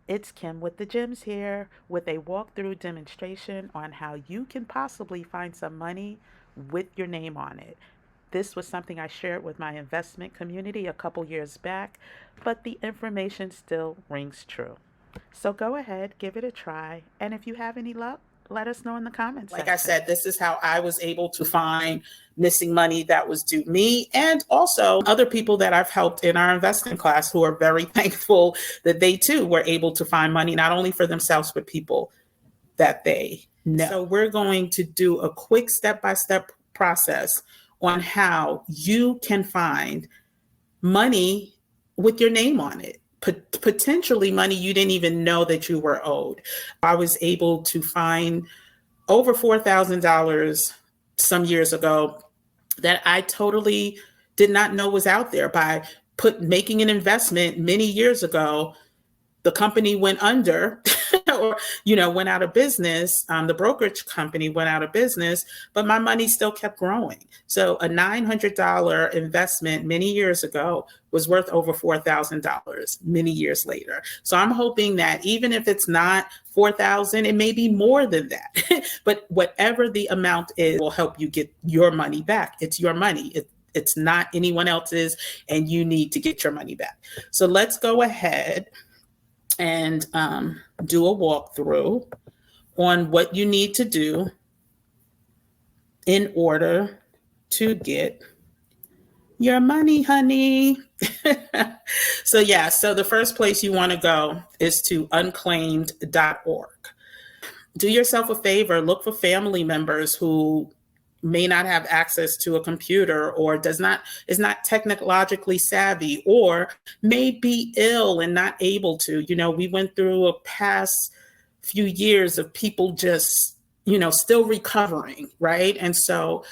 It's Kim with the Gems here with a walkthrough demonstration on how you can possibly find some money with your name on it. This was something I shared with my investment community a couple years back, but the information still rings true. So go ahead, give it a try, and if you have any luck, let us know in the comments Like I section. said, this is how I was able to find missing money that was due me and also other people that I've helped in our investing class who are very thankful that they too were able to find money, not only for themselves, but people that they know. So we're going to do a quick step-by-step process on how you can find money with your name on it. Potentially money you didn't even know that you were owed. I was able to find over $4,000 some years ago that I totally did not know was out there by making an investment many years ago. The company went under or went out of business. The brokerage company went out of business, but my money still kept growing. So a $900 investment many years ago was worth over $4,000 many years later. So I'm hoping that even if it's not 4,000, it may be more than that. But whatever the amount is will help you get your money back. It's your money. It's not anyone else's, and you need to get your money back. So let's go ahead and do a walkthrough on what you need to do in order to get your money, honey. So the first place you want to go is to unclaimed.org. Do yourself a favor, look for family members who may not have access to a computer or is not technologically savvy or may be ill and not able to. We went through a past few years of people just still recovering, right? And so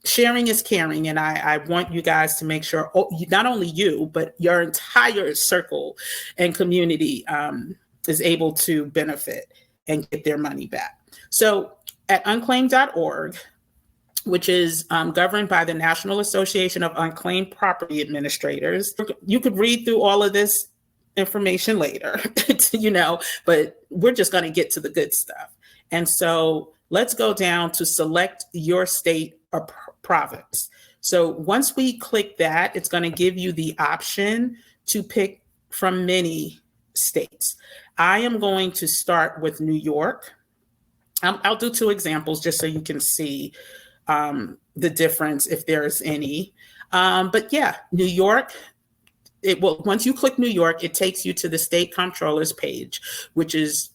sharing is caring, and I want you guys to make sure not only you but your entire circle and community is able to benefit and get their money back. So at unclaimed.org, which is governed by the National Association of Unclaimed Property Administrators. You could read through all of this information later, but we're just going to get to the good stuff. And so let's go down to select your state or province. So once we click that, it's going to give you the option to pick from many states. I am going to start with New York. I'll do two examples just so you can see the difference if there's any. But New York, once you click New York, it takes you to the state comptroller's page, which is,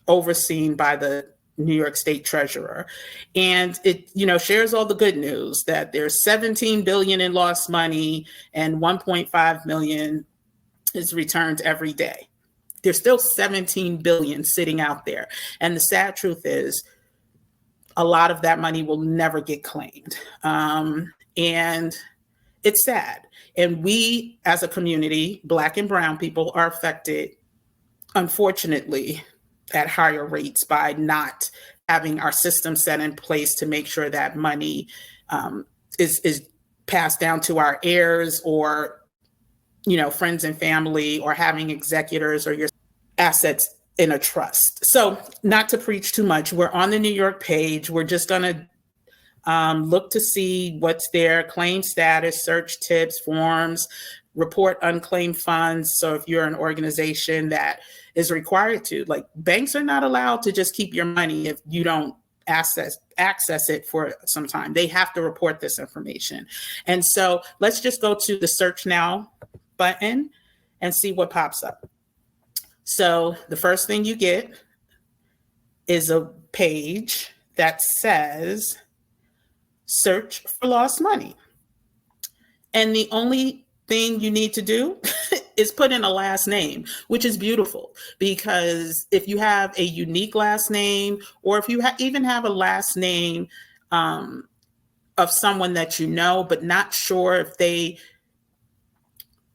overseen by the New York State Treasurer. And it, shares all the good news that there's 17 billion in lost money and 1.5 million is returned every day. There's still 17 billion sitting out there. And the sad truth is, a lot of that money will never get claimed. And it's sad. And we, as a community, Black and Brown people, are affected, unfortunately, at higher rates by not having our system set in place to make sure that money is passed down to our heirs or, friends and family, or having executors or your assets in a trust. So not to preach too much, we're on the New York page. We're just going to look to see what's there: claim status, search tips, forms, report unclaimed funds. So if you're an organization that is required to, like, banks are not allowed to just keep your money if you don't access it for some time. They have to report this information. And so let's just go to the search now button and see what pops up. So the first thing you get is a page that says search for lost money. And the only thing you need to do is put in a last name, which is beautiful, because if you have a unique last name, or if you even have a last name of someone that you know, but not sure if they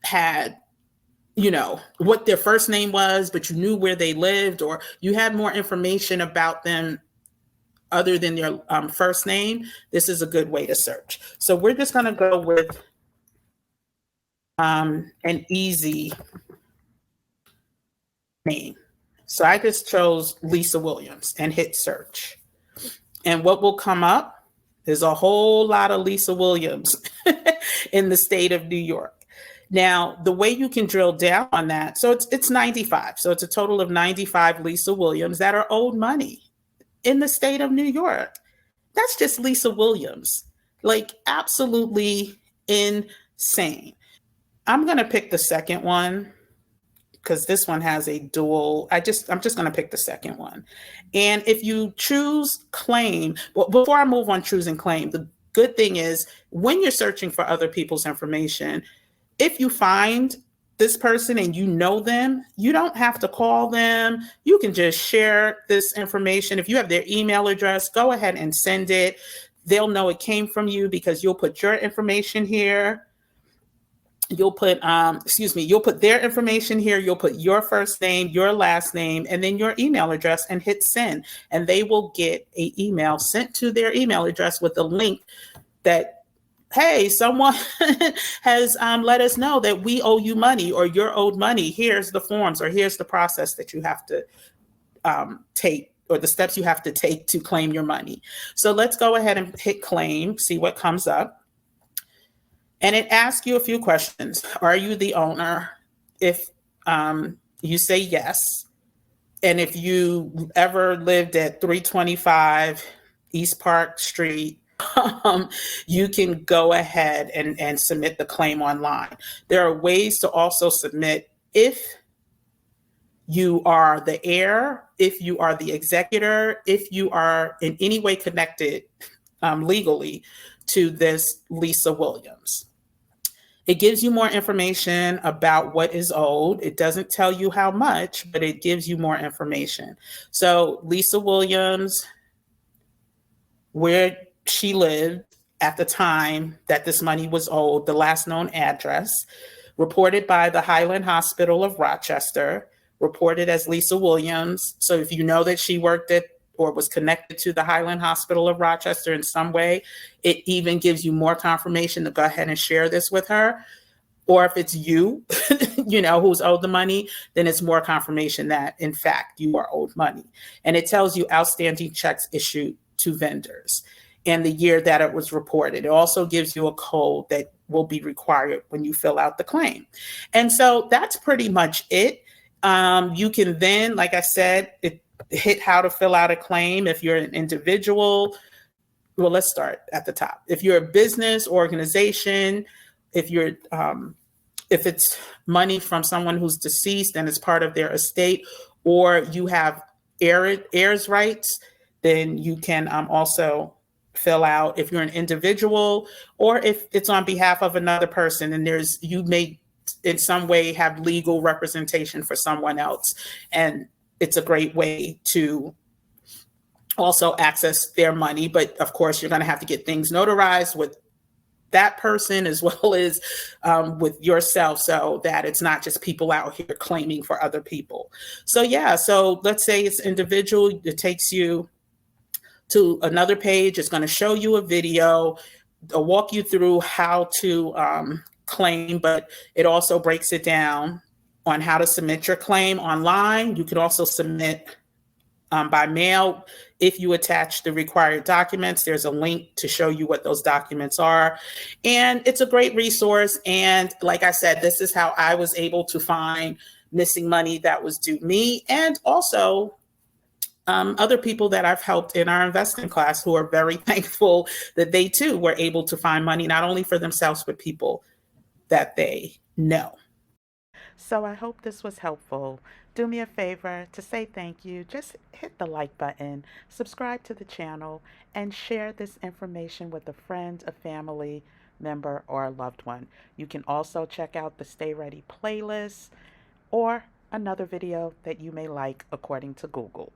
had what their first name was, but you knew where they lived, or you had more information about them other than their first name, this is a good way to search. So we're just going to go with an easy name. So I just chose Lisa Williams and hit search. And what will come up is a whole lot of Lisa Williams in the state of New York. Now, the way you can drill down on that, so it's 95. So it's a total of 95 Lisa Williams that are owed money in the state of New York. That's just Lisa Williams. Like absolutely insane. I'm going to pick the second one because this one has a dual. I'm just going to pick the second one. And if you choose claim, well, before I move on choosing claim, the good thing is when you're searching for other people's information, if you find this person and you know them, you don't have to call them. You can just share this information. If you have their email address, go ahead and send it. They'll know it came from you because you'll put your information here. You'll put you'll put their information here. You'll put your first name, your last name, and then your email address and hit send. And they will get an email sent to their email address with a link that, hey, someone has let us know that we owe you money or you're owed money. Here's the forms or here's the process that you have to take or the steps you have to take to claim your money. So let's go ahead and hit claim, see what comes up. And it asks you a few questions. Are you the owner? If you say yes, and if you ever lived at 325 East Park Street, you can go ahead and submit the claim online. There are ways to also submit if you are the heir, if you are the executor, if you are in any way connected legally to this Lisa Williams. It gives you more information about what is owed. It doesn't tell you how much, but it gives you more information. So Lisa Williams, where she lived at the time that this money was owed, the last known address, reported by the Highland Hospital of Rochester, reported as Lisa Williams. So if you know that she worked at or was connected to the Highland Hospital of Rochester in some way, it even gives you more confirmation to go ahead and share this with her. Or if it's you, who's owed the money, then it's more confirmation that, in fact, you are owed money. And it tells you outstanding checks issued to vendors and the year that it was reported. It also gives you a code that will be required when you fill out the claim. And so that's pretty much it. You can then, like I said, hit how to fill out a claim. If you're an individual, well, let's start at the top. If you're a business organization, if it's money from someone who's deceased and it's part of their estate, or you have heirs rights, then you can also fill out if you're an individual, or if it's on behalf of another person and you may in some way have legal representation for someone else. And it's a great way to also access their money. But of course, you're going to have to get things notarized with that person as well as with yourself, so that it's not just people out here claiming for other people. So yeah, so let's say it's individual. It takes you to another page. It's going to show you a video, walk you through how to claim, but it also breaks it down on how to submit your claim online. You could also submit by mail. If you attach the required documents, there's a link to show you what those documents are. And it's a great resource. And like I said, this is how I was able to find missing money that was due me, and also other people that I've helped in our investing class who are very thankful that they too were able to find money, not only for themselves, but people that they know. So I hope this was helpful. Do me a favor to say thank you. Just hit the like button, subscribe to the channel, and share this information with a friend, a family member, or a loved one. You can also check out the Stay Ready playlist or another video that you may like according to Google.